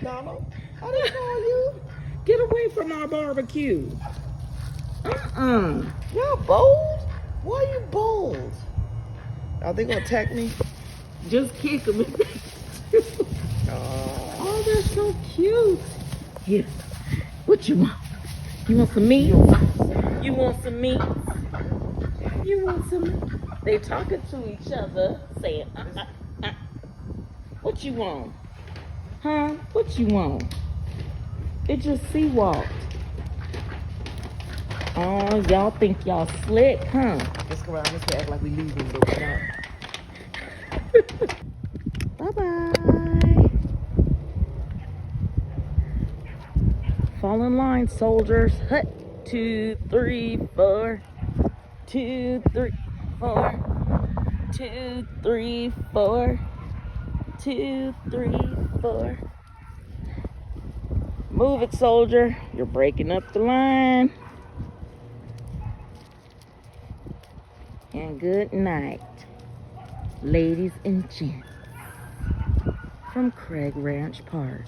Donald. I didn't call you. Get away from our barbecue. Y'all bold? Why are you bold? Are they gonna attack me? Just kick them. Oh. Oh, they're so cute. Here, what you want? You want some meat? You want some meat? You want some meat? They talking to each other, saying, What you want? Huh? What you want? It just sea walked. Oh, y'all think y'all slick, huh? Let's go around. Let's act like we leaving, but we're not. Bye-bye. Fall in line, soldiers. Hut. 2, 3, 4. 2, 3, 4. 2, 3, 4. 2, 3, 4. Move it, soldier. You're breaking up the line. And good night, ladies and gents, from Craig Ranch Park.